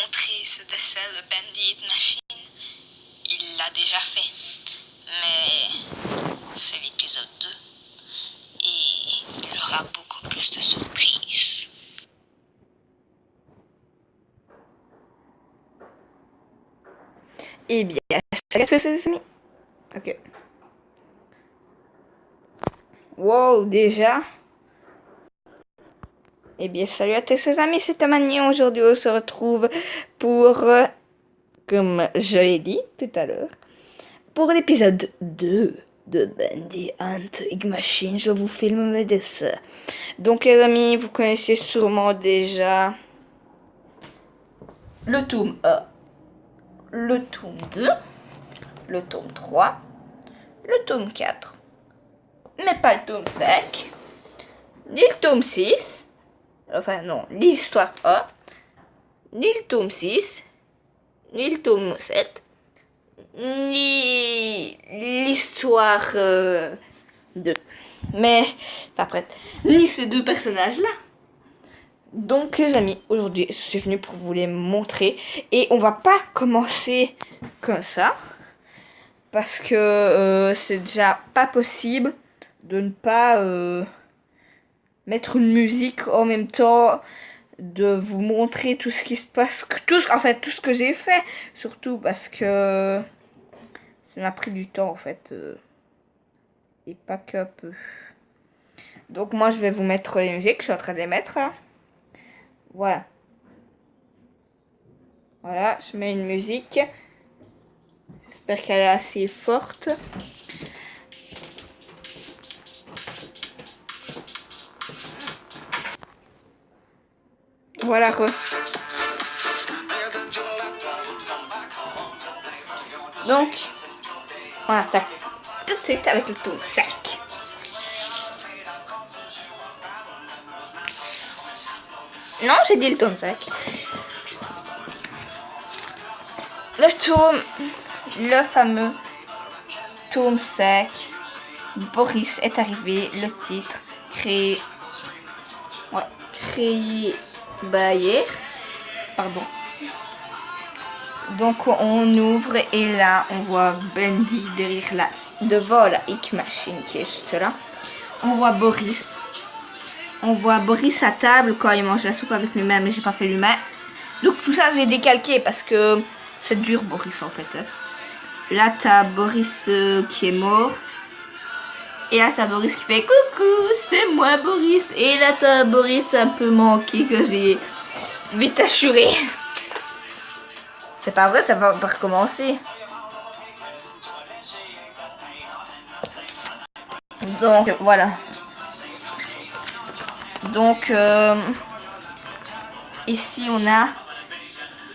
Montrer ce dessin de Bendy Hit Machine, il l'a déjà fait, mais c'est l'épisode 2 et il aura beaucoup plus de surprises. Eh bien, salut à tous les amis. Ok. Wow, déjà. Eh bien, salut à tous les amis, c'est Tamani. Aujourd'hui, on se retrouve pour, comme je l'ai dit tout à l'heure, pour l'épisode 2 de Bendy Hit Machine. Je vous filme mes dessins. Donc, les amis, vous connaissez sûrement déjà le tome 1, le tome 2, le tome 3, le tome 4, mais pas le tome 5, ni le tome 6, enfin non, l'histoire 1, ni le tome 6, ni le tome 7, ni l'histoire 2. Mais, pas prête, ni ces deux personnages-là. Donc les amis, aujourd'hui je suis venue pour vous les montrer. Et on va pas commencer comme ça. Parce que c'est déjà pas possible de ne pas mettre une musique en même temps, de vous montrer tout ce qui se passe, tout ce que j'ai fait, surtout parce que ça m'a pris du temps en fait, et pas que peu. Donc moi je vais vous mettre les musiques, je suis en train de les mettre là. Voilà. Voilà, je mets une musique. J'espère qu'elle est assez forte. Voilà. Donc, on attaque tout de suite avec le tome 5. Non, j'ai dit le tome 5. Le fameux tome 5. Boris est arrivé, le titre, créé Bayer. Pardon. Donc on ouvre et là on voit Bendy devant la Hit Machine qui est juste là. On voit Boris. On voit Boris à table quand il mange la soupe avec lui-même, mais j'ai pas fait lui-même. Donc tout ça j'ai décalqué parce que c'est dur Boris en fait. Là t'as Boris qui est mort. Et là t'as Boris qui fait coucou, c'est moi Boris. Et là t'as Boris un peu manqué que j'ai vite assuré. C'est pas vrai, ça va pas recommencer. Donc voilà. Donc ici on a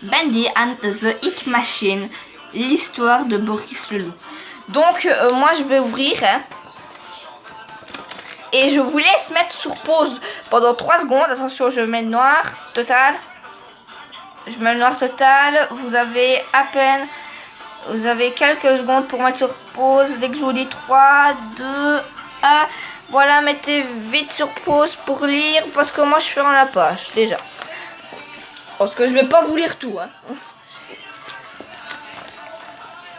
Bendy and the Hit Machine, l'histoire de Boris le loup. Donc moi je vais ouvrir hein, et je vous laisse mettre sur pause pendant 3 secondes. Attention, je mets le noir total. Je mets le noir total. Vous avez quelques secondes pour mettre sur pause. Dès que je vous dis 3, 2, 1. Voilà, mettez vite sur pause pour lire parce que moi je ferme la page déjà. Parce que je vais pas vous lire tout. Hein.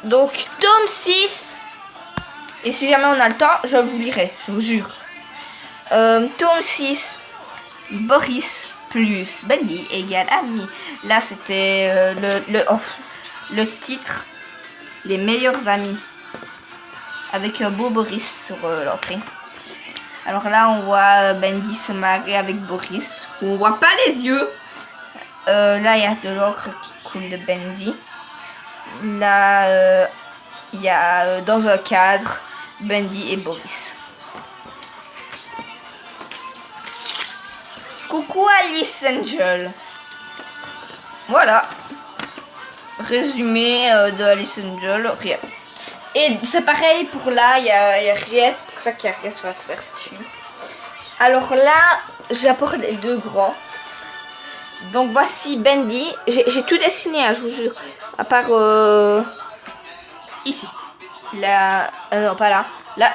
Donc, tome 6. Et si jamais on a le temps, je vous lirai, je vous jure. Tome 6. Boris plus Bendy égale ami. Là, c'était le titre. Les meilleurs amis. Avec un beau Boris sur l'entrée. Alors là, on voit Bendy se marier avec Boris. On voit pas les yeux. Là, il y a de l'encre qui coule de Bendy. Là, il y a dans un cadre Bendy et Boris. Coucou Alice Angel. Voilà. Résumé de Alice Angel, rien. Et c'est pareil pour là, il y a rien, c'est pour ça qu'il y a rien sur la couverture. Alors là, j'apporte les deux grands. Donc voici Bendy. J'ai tout dessiné, hein, je vous jure. À part ici. Là, non pas là. Là,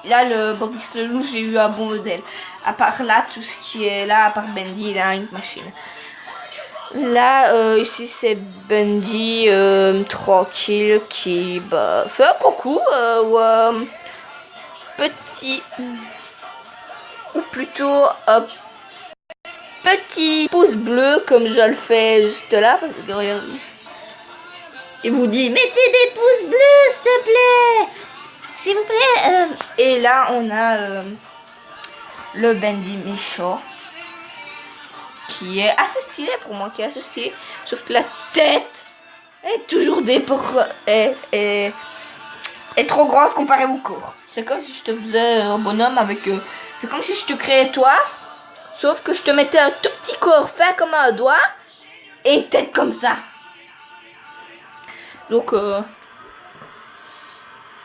Là, le Boris Lelouch, j'ai eu un bon modèle. À part là, tout ce qui est là, à part Bendy, il a une machine. Là, ici, c'est Bendy tranquille qui fait un coucou ou petit, ou plutôt un petit pouce bleu comme je le fais juste là. Parce que regardez. Il vous dit, mettez des pouces bleus, s'il te plaît. S'il vous plaît. Et là, on a le Bendy méchant. Qui est assez stylé pour moi, qui est assez stylé. Sauf que la tête est toujours est trop grande comparée au corps. C'est comme si je te faisais un bonhomme avec... c'est comme si je te créais toi. Sauf que je te mettais un tout petit corps fait comme un doigt. Et une tête comme ça. Donc,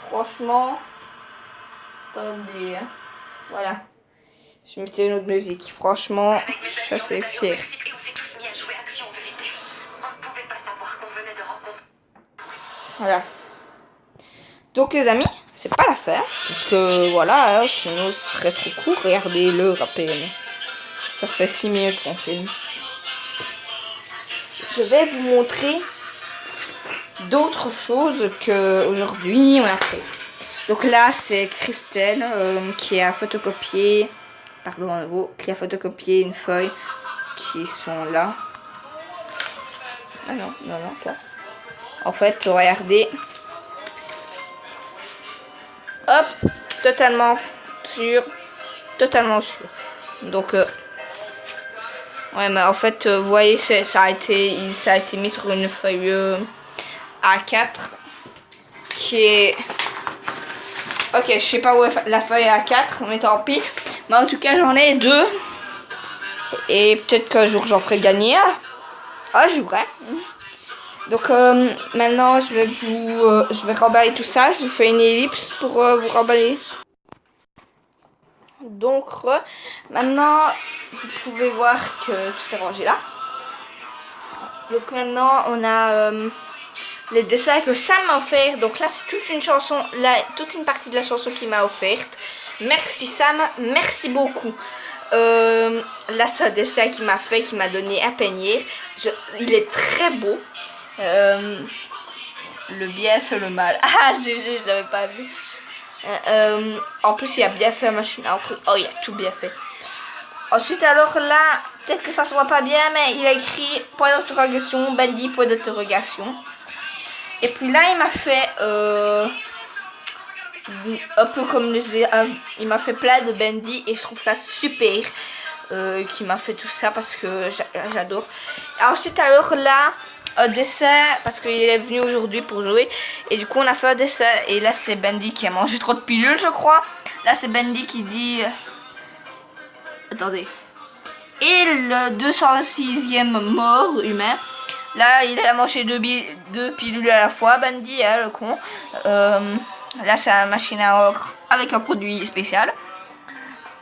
franchement... Attendez, voilà. Je mettais une autre musique. Franchement, ça c'est fier. Voilà. Donc les amis, c'est pas l'affaire. Parce que voilà, hein, sinon ce serait trop court. Regardez-le, rappelez. Ça fait 6 minutes qu'on filme. Je vais vous montrer d'autres choses qu'aujourd'hui on a fait. Donc là, c'est Christelle qui a photocopié, pardon à nouveau, qui a photocopié une feuille qui sont là. Ah non, non, non, là. En fait, regardez. Hop, totalement sûr. Totalement sûr. Donc, ouais, mais en fait, vous voyez, ça a été mis sur une feuille A4 qui est... Ok, je sais pas où est la feuille A4, mais tant pis. Mais en tout cas, j'en ai 2. Et peut-être qu'un jour, j'en ferai gagner un jour, hein. Donc, maintenant, je vais remballer tout ça. Je vous fais une ellipse pour vous remballer. Donc, maintenant, vous pouvez voir que tout est rangé là. Donc, maintenant, on a... les dessins que Sam m'a offert. Donc là, c'est toute une chanson, toute une partie de la chanson qu'il m'a offerte. Merci Sam, merci beaucoup. Là, c'est un dessin qu'il m'a fait, qu'il m'a donné à peigner. Il est très beau. Le bien fait le mal. Ah, GG, je l'avais pas vu. En plus, il a bien fait la machine à encre. Oh, il a tout bien fait. Ensuite, alors là, peut-être que ça se voit pas bien, mais il a écrit point d'interrogation, Bendy, point d'interrogation. Et puis là, il m'a fait un peu comme il m'a fait plein de Bendy et je trouve ça super qu'il m'a fait tout ça parce que j'adore. Ensuite, alors là, un dessin parce qu'il est venu aujourd'hui pour jouer et du coup, on a fait un dessin et là, c'est Bendy qui a mangé trop de pilules, je crois. Là, c'est Bendy qui dit... Attendez. Et le 206e mort humain. Là, il a mangé deux pilules à la fois, Bendy, hein, le con. Là, c'est la machine à encre avec un produit spécial.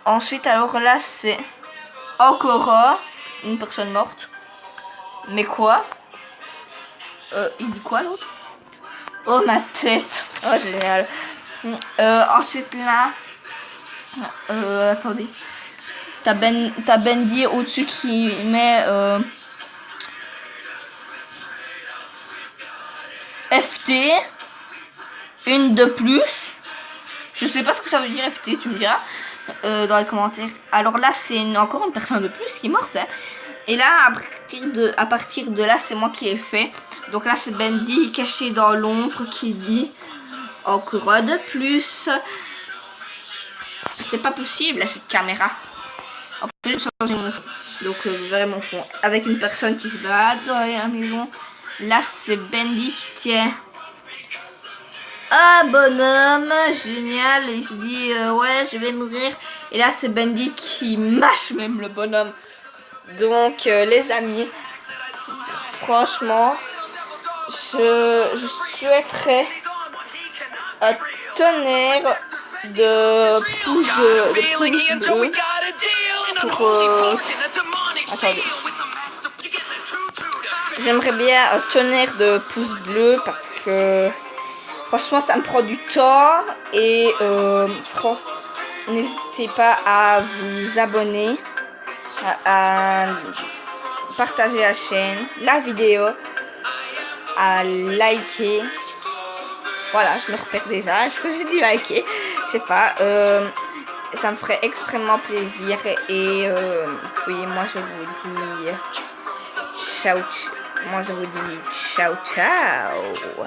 Ensuite, alors là, c'est encore une personne morte. Mais quoi? Il dit quoi, l'autre? Oh, ma tête. Oh, génial. Ensuite, là... attendez. T'as Bendy au-dessus qui met... FT, une de plus. Je sais pas ce que ça veut dire FT, tu me diras dans les commentaires. Alors là, c'est encore une personne de plus qui est morte. Hein. Et là, à partir de là, c'est moi qui ai fait. Donc là, c'est Bendy caché dans l'ombre qui dit encore un de plus. C'est pas possible, cette caméra. En plus, je change mon fond. Donc, vraiment fond. Avec une personne qui se balade dans la maison. Là, c'est Bendy qui tient un bonhomme. Génial. Il se dit, ouais, je vais mourir. Et là, c'est Bendy qui mâche même le bonhomme. Donc, les amis, franchement, je souhaiterais un tonnerre de pouces bleus pour... attendez. J'aimerais bien un tonnerre de pouces bleus parce que Franchement, ça me prend du temps. Et n'hésitez pas à vous abonner, à partager la chaîne, la vidéo, à liker. Voilà, je me repère déjà. Est-ce que j'ai dit liker? Je sais pas. Ça me ferait extrêmement plaisir. Et puis moi je vous dis ciao. Moi je vous dis ciao ciao.